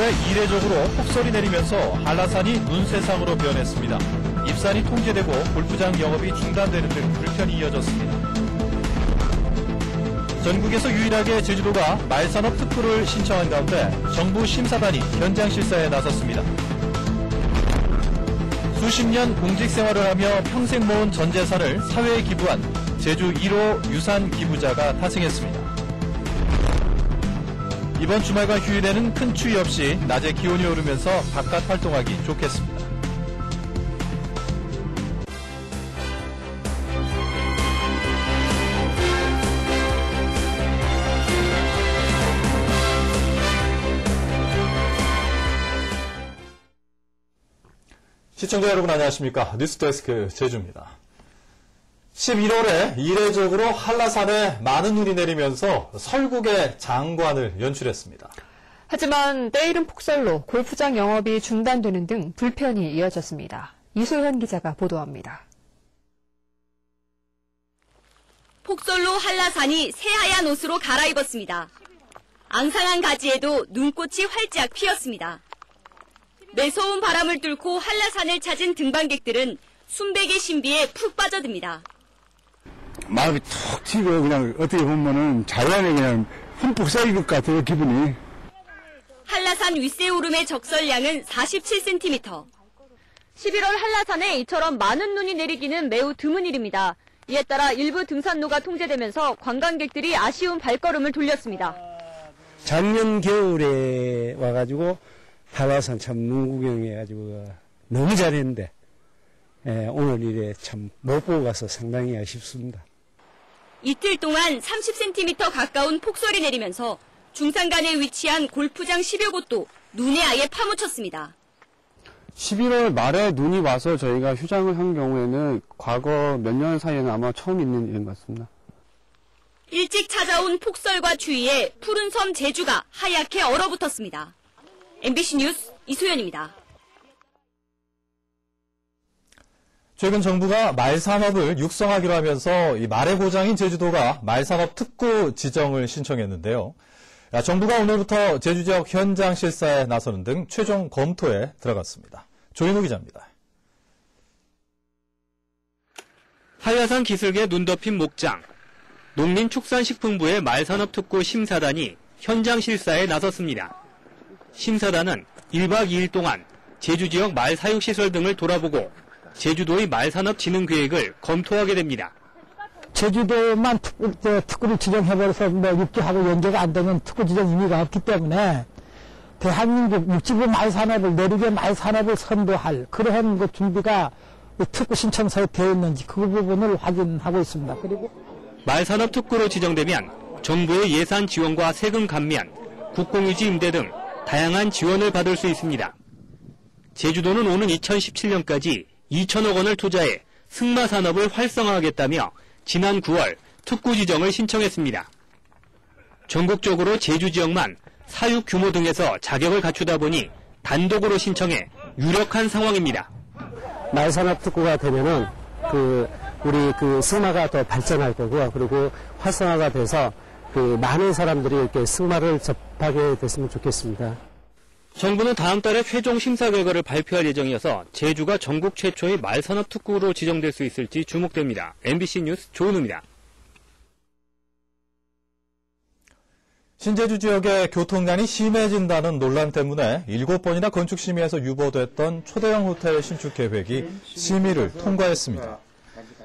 11월에 이례적으로 폭설이 내리면서 한라산이 눈쇠상으로 변했습니다. 입산이 통제되고 골프장 영업이 중단되는 등 불편이 이어졌습니다. 전국에서 유일하게 제주도가 말산업 특구를 신청한 가운데 정부 심사단이 현장 실사에 나섰습니다. 수십 년 공직 생활을 하며 평생 모은 전 재산을 사회에 기부한 제주 1호 유산 기부자가 탄생했습니다. 이번 주말과 휴일에는 큰 추위 없이 낮에 기온이 오르면서 바깥 활동하기 좋겠습니다. 시청자 여러분 안녕하십니까. 뉴스데스크 제주입니다. 11월에 이례적으로 한라산에 많은 눈이 내리면서 설국의 장관을 연출했습니다. 하지만 때이른 폭설로 골프장 영업이 중단되는 등 불편이 이어졌습니다. 이소현 기자가 보도합니다. 폭설로 한라산이 새하얀 옷으로 갈아입었습니다. 앙상한 가지에도 눈꽃이 활짝 피었습니다. 매서운 바람을 뚫고 한라산을 찾은 등반객들은 순백의 신비에 푹 빠져듭니다. 마음이 툭 튀고 그냥 어떻게 보면은 자연에 그냥 흠뻑 쌓인 것 같아요, 기분이. 한라산 윗세오름의 적설량은 47cm. 11월 한라산에 이처럼 많은 눈이 내리기는 매우 드문 일입니다. 이에 따라 일부 등산로가 통제되면서 관광객들이 아쉬운 발걸음을 돌렸습니다. 작년 겨울에 와가지고 한라산 참 눈 구경해가지고 너무 잘했는데 오늘 이래 참 못 보고 가서 상당히 아쉽습니다. 이틀 동안 30cm 가까운 폭설이 내리면서 중산간에 위치한 골프장 10여 곳도 눈에 아예 파묻혔습니다. 11월 말에 눈이 와서 저희가 휴장을 한 경우에는 과거 몇 년 사이에는 아마 처음 있는 일인 것 같습니다. 일찍 찾아온 폭설과 추위에 푸른 섬 제주가 하얗게 얼어붙었습니다. MBC 뉴스 이소연입니다. 최근 정부가 말산업을 육성하기로 하면서 이 말의 고장인 제주도가 말산업 특구 지정을 신청했는데요. 정부가 오늘부터 제주 지역 현장 실사에 나서는 등 최종 검토에 들어갔습니다. 조인호 기자입니다. 한라산 기슭에 눈 덮인 목장. 농림축산식품부의 말산업 특구 심사단이 현장 실사에 나섰습니다. 심사단은 1박 2일 동안 제주 지역 말 사육시설 등을 돌아보고 제주도의 말산업 진흥 계획을 검토하게 됩니다. 제주도만 특구를 지정해버려서 뭐 육지하고 연계가 안 되면 특구 지정 의미가 없기 때문에 대한민국 육지부 말산업을 내륙의 말산업을 선도할 그러한 그 준비가 특구 신청서에 되어 있는지 그 부분을 확인하고 있습니다. 그리고 말산업 특구로 지정되면 정부의 예산 지원과 세금 감면, 국공유지 임대 등 다양한 지원을 받을 수 있습니다. 제주도는 오는 2017년까지 2천억 원을 투자해 승마 산업을 활성화하겠다며 지난 9월 특구 지정을 신청했습니다. 전국적으로 제주 지역만 사육 규모 등에서 자격을 갖추다 보니 단독으로 신청해 유력한 상황입니다. 말산업 특구가 되면은 우리 승마가 더 발전할 거고요. 그리고 활성화가 돼서 많은 사람들이 이렇게 승마를 접하게 됐으면 좋겠습니다. 정부는 다음 달에 최종 심사 결과를 발표할 예정이어서 제주가 전국 최초의 말산업 특구로 지정될 수 있을지 주목됩니다. MBC 뉴스 조은우입니다. 신제주 지역의 교통난이 심해진다는 논란 때문에 7번이나 건축심의에서 유보됐던 초대형 호텔 신축 계획이 심의를 통과했습니다.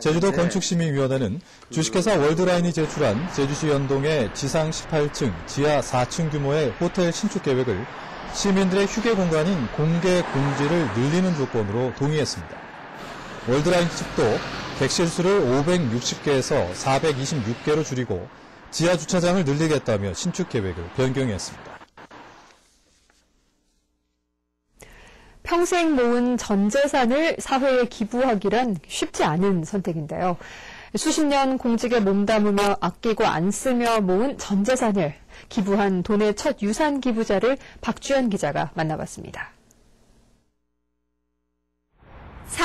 제주도 건축심의위원회는 주식회사 월드라인이 제출한 제주시 연동의 지상 18층, 지하 4층 규모의 호텔 신축 계획을 시민들의 휴게 공간인 공개 공지를 늘리는 조건으로 동의했습니다. 월드라인 측도 객실수를 560개에서 426개로 줄이고 지하 주차장을 늘리겠다며 신축 계획을 변경했습니다. 평생 모은 전 재산을 사회에 기부하기란 쉽지 않은 선택인데요. 수십 년 공직에 몸담으며 아끼고 안 쓰며 모은 전 재산을 기부한 돈의 첫 유산 기부자를 박주연 기자가 만나봤습니다.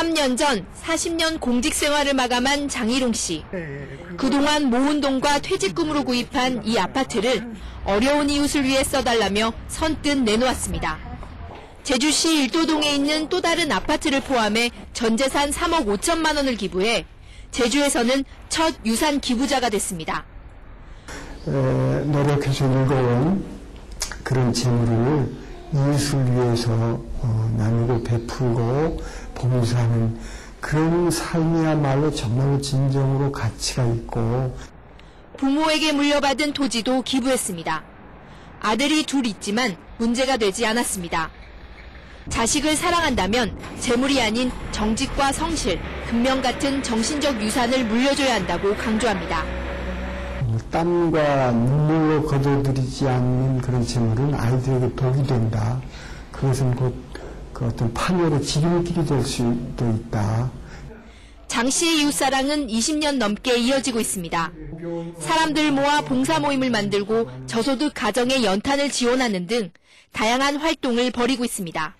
3년 전 40년 공직 생활을 마감한 장희롱 씨. 그동안 모은 돈과 퇴직금으로 구입한 이 아파트를 어려운 이웃을 위해 써달라며 선뜻 내놓았습니다. 제주시 일도동에 있는 또 다른 아파트를 포함해 전 재산 3억 5천만 원을 기부해 제주에서는 첫 유산 기부자가 됐습니다. 노력해서 일궈온 그런 재물을 이웃을 위해서 나누고 베풀고 봉사하는 그런 삶이야말로 정말로 진정으로 가치가 있고, 부모에게 물려받은 토지도 기부했습니다. 아들이 둘 있지만 문제가 되지 않았습니다. 자식을 사랑한다면 재물이 아닌 정직과 성실, 근면 같은 정신적 유산을 물려줘야 한다고 강조합니다. 땀과 눈물로 거둬들이지 않는 그런 재물은 아이들에게 독이 된다. 그것은 곧 그 어떤 파멸의 지름길이 될 수도 있다. 장 씨의 이웃사랑은 20년 넘게 이어지고 있습니다. 사람들 모아 봉사 모임을 만들고 저소득 가정의 연탄을 지원하는 등 다양한 활동을 벌이고 있습니다.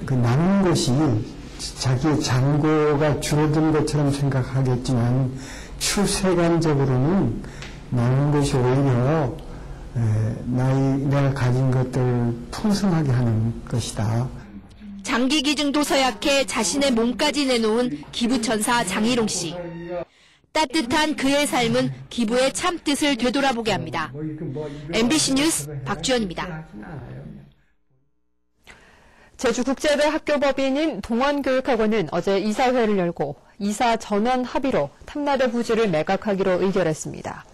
그 나눈 것이 자기의 잔고가 줄어든 것처럼 생각하겠지만 추세관적으로는 나눈 것이 오히려 내가 가진 것들을 풍성하게 하는 것이다. 장기 기증도 서약해 자신의 몸까지 내놓은 기부천사 장희롱 씨. 따뜻한 그의 삶은 기부의 참뜻을 되돌아보게 합니다. MBC 뉴스 박주연입니다. 제주국제대 학교법인인 동원교육학원은 어제 이사회를 열고 이사 전원 합의로 탐나대 부지를 매각하기로 의결했습니다.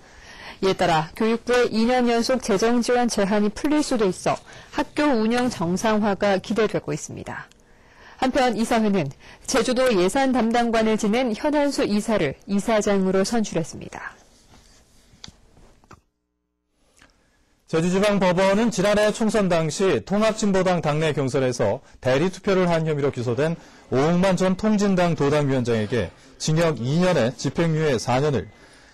이에 따라 교육부의 2년 연속 재정 지원 제한이 풀릴 수도 있어 학교 운영 정상화가 기대되고 있습니다. 한편 이사회는 제주도 예산 담당관을 지낸 현한수 이사를 이사장으로 선출했습니다. 제주지방법원은 지난해 총선 당시 통합진보당 당내 경선에서 대리투표를 한 혐의로 기소된 오웅만 전 통진당 도당위원장에게 징역 2년에 집행유예 4년을,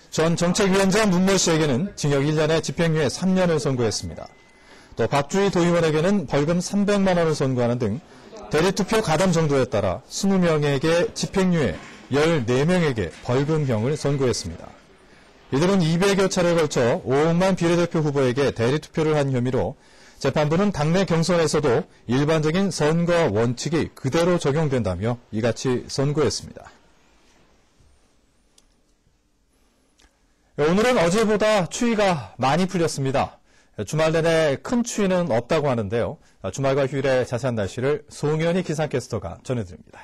전 정책위원장 문모 씨에게는 징역 1년에 집행유예 3년을 선고했습니다. 또 박주희 도의원에게는 벌금 300만 원을 선고하는 등 대리투표 가담 정도에 따라 20명에게 집행유예, 14명에게 벌금형을 선고했습니다. 이들은 200여 차례에 걸쳐 오웅만 비례대표 후보에게 대리투표를 한 혐의로 재판부는 당내 경선에서도 일반적인 선거 원칙이 그대로 적용된다며 이같이 선고했습니다. 오늘은 어제보다 추위가 많이 풀렸습니다. 주말 내내 큰 추위는 없다고 하는데요. 주말과 휴일의 자세한 날씨를 송현희 기상캐스터가 전해드립니다.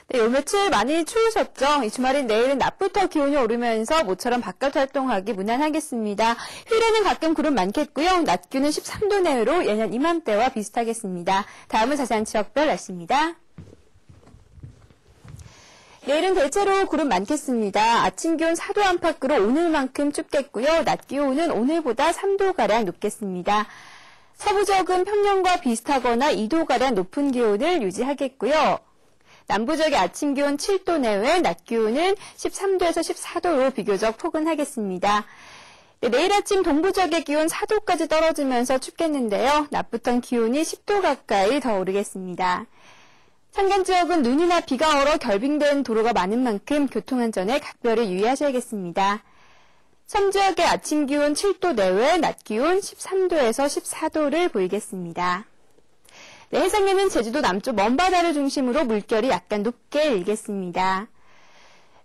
네, 요 며칠 많이 추우셨죠? 이 주말인 내일은 낮부터 기온이 오르면서 모처럼 바깥 활동하기 무난하겠습니다. 휴일에는 가끔 구름 많겠고요. 낮 기온은 13도 내외로 예년 이맘때와 비슷하겠습니다. 다음은 자세한 지역별 날씨입니다. 내일은 대체로 구름 많겠습니다. 아침 기온 4도 안팎으로 오늘만큼 춥겠고요. 낮 기온은 오늘보다 3도가량 높겠습니다. 서부 지역은 평년과 비슷하거나 2도가량 높은 기온을 유지하겠고요. 남부 지역의 아침 기온 7도 내외, 낮 기온은 13도에서 14도로 비교적 포근하겠습니다. 네, 내일 아침 동부 지역의 기온 4도까지 떨어지면서 춥겠는데요. 낮부터는 기온이 10도 가까이 더 오르겠습니다. 산간 지역은 눈이나 비가 얼어 결빙된 도로가 많은 만큼 교통안전에 각별히 유의하셔야겠습니다. 섬 지역의 아침 기온 7도 내외, 낮 기온 13도에서 14도를 보이겠습니다. 네, 해상에는 제주도 남쪽 먼바다를 중심으로 물결이 약간 높게 일겠습니다.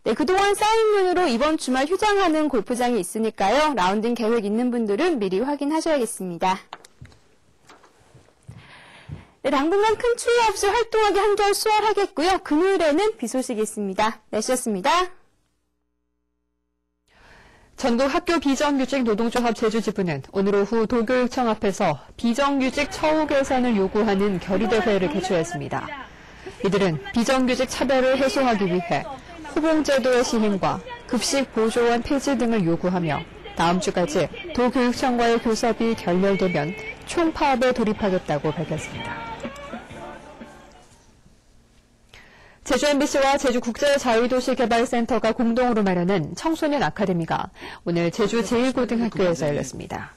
네, 그동안 쌓인 눈으로 이번 주말 휴장하는 골프장이 있으니까요. 라운딩 계획 있는 분들은 미리 확인하셔야겠습니다. 네, 당분간 큰 추위 없이 활동하기 한결 수월하겠고요. 금요일에는 비 소식이 있습니다. 날씨였습니다. 전국 학교 비정규직 노동조합 제주지부는 오늘 오후 도교육청 앞에서 비정규직 처우 개선을 요구하는 결의대회를 개최했습니다. 이들은 비정규직 차별을 해소하기 위해 호봉제도의 시행과 급식 보조원 폐지 등을 요구하며 다음 주까지 도교육청과의 교섭이 결렬되면 총파업에 돌입하겠다고 밝혔습니다. 제주 MBC와 제주국제자유도시개발센터가 공동으로 마련한 청소년 아카데미가 오늘 제주 제1고등학교에서 열렸습니다.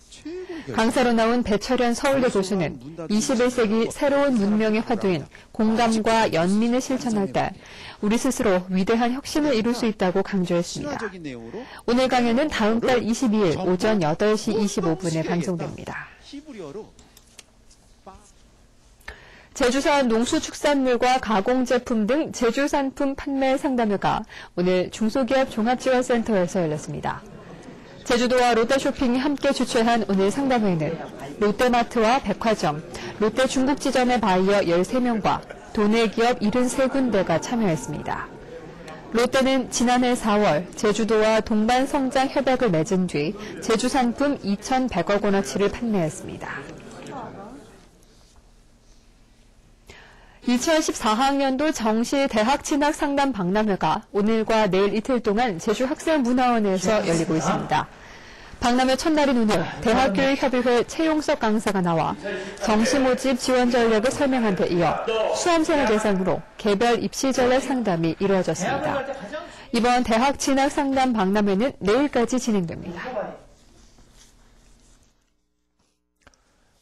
강사로 나온 배철현 서울대 교수는 21세기 새로운 문명의 화두인 공감과 연민을 실천할 때 우리 스스로 위대한 혁신을 이룰 수 있다고 강조했습니다. 오늘 강연은 다음 달 22일 오전 8시 25분에 방송됩니다. 제주산 농수축산물과 가공제품 등 제주산품 판매 상담회가 오늘 중소기업 종합지원센터에서 열렸습니다. 제주도와 롯데쇼핑이 함께 주최한 오늘 상담회는 롯데마트와 백화점, 롯데 중국지점의 바이어 13명과 도내 기업 73군데가 참여했습니다. 롯데는 지난해 4월 제주도와 동반성장 협약을 맺은 뒤 제주상품 2,100억 원어치를 판매했습니다. 2014학년도 정시 대학 진학 상담 박람회가 오늘과 내일 이틀 동안 제주학생문화원에서 열리고 있습니다. 박람회 첫날인 오늘 대학교육협의회 최용석 강사가 나와 정시 모집 지원 전략을 설명한 데 이어 수험생을 대상으로 개별 입시 전략 상담이 이루어졌습니다. 이번 대학 진학 상담 박람회는 내일까지 진행됩니다.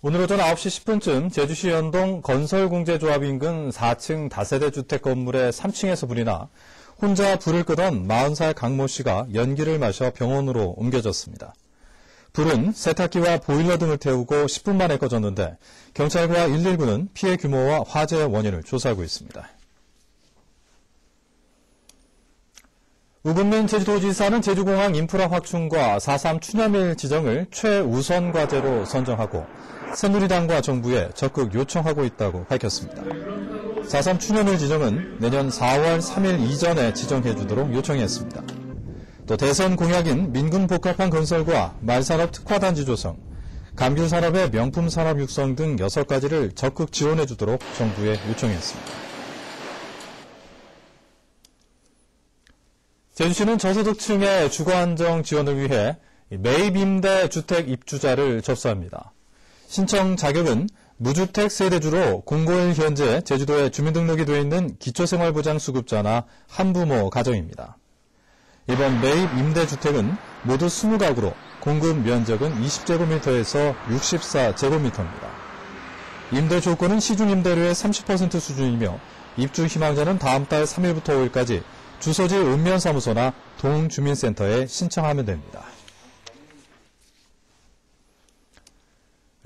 오늘 오전 9시 10분쯤 제주시 연동 건설공제조합 인근 4층 다세대 주택 건물의 3층에서 불이 나 혼자 불을 끄던 40살 강모 씨가 연기를 마셔 병원으로 옮겨졌습니다. 불은 세탁기와 보일러 등을 태우고 10분 만에 꺼졌는데 경찰과 119는 피해 규모와 화재 원인을 조사하고 있습니다. 우금민 제주도지사는 제주공항 인프라 확충과 4.3 추념일 지정을 최우선 과제로 선정하고 새누리당과 정부에 적극 요청하고 있다고 밝혔습니다. 4.3 추념일 지정은 내년 4월 3일 이전에 지정해주도록 요청했습니다. 또 대선 공약인 민군 복합항 건설과 말산업 특화단지 조성, 감귤산업의 명품산업 육성 등 6가지를 적극 지원해주도록 정부에 요청했습니다. 제주시는 저소득층의 주거안정 지원을 위해 매입임대 주택 입주자를 접수합니다. 신청 자격은 무주택 세대주로 091 현재 제주도에 주민등록이 되어 있는 기초생활보장수급자나 한부모 가정입니다. 이번 매입 임대주택은 모두 20가구로 공급 면적은 20제곱미터에서 64제곱미터입니다. 임대 조건은 시중임대료의 30% 수준이며 입주 희망자는 다음 달 3일부터 5일까지 주소지 읍면사무소나 동주민센터에 신청하면 됩니다.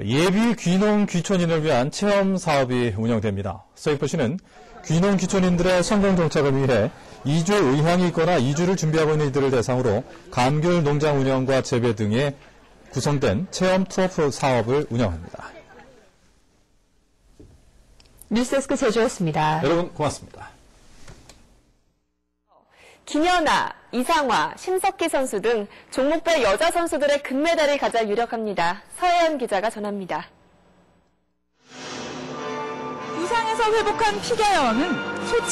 예비 귀농 귀촌인을 위한 체험 사업이 운영됩니다. 서귀포시는 귀농 귀촌인들의 성공 정착을 위해 이주 의향이 있거나 이주를 준비하고 있는 이들을 대상으로 감귤 농장 운영과 재배 등에 구성된 체험 투어 사업을 운영합니다. 뉴스데스크 제주였습니다. 여러분 고맙습니다. 김연아, 이상화, 심석희 선수 등 종목별 여자 선수들의 금메달을 가져 유력합니다. 서혜연 기자가 전합니다. 부상에서 회복한 피겨야왕은 소치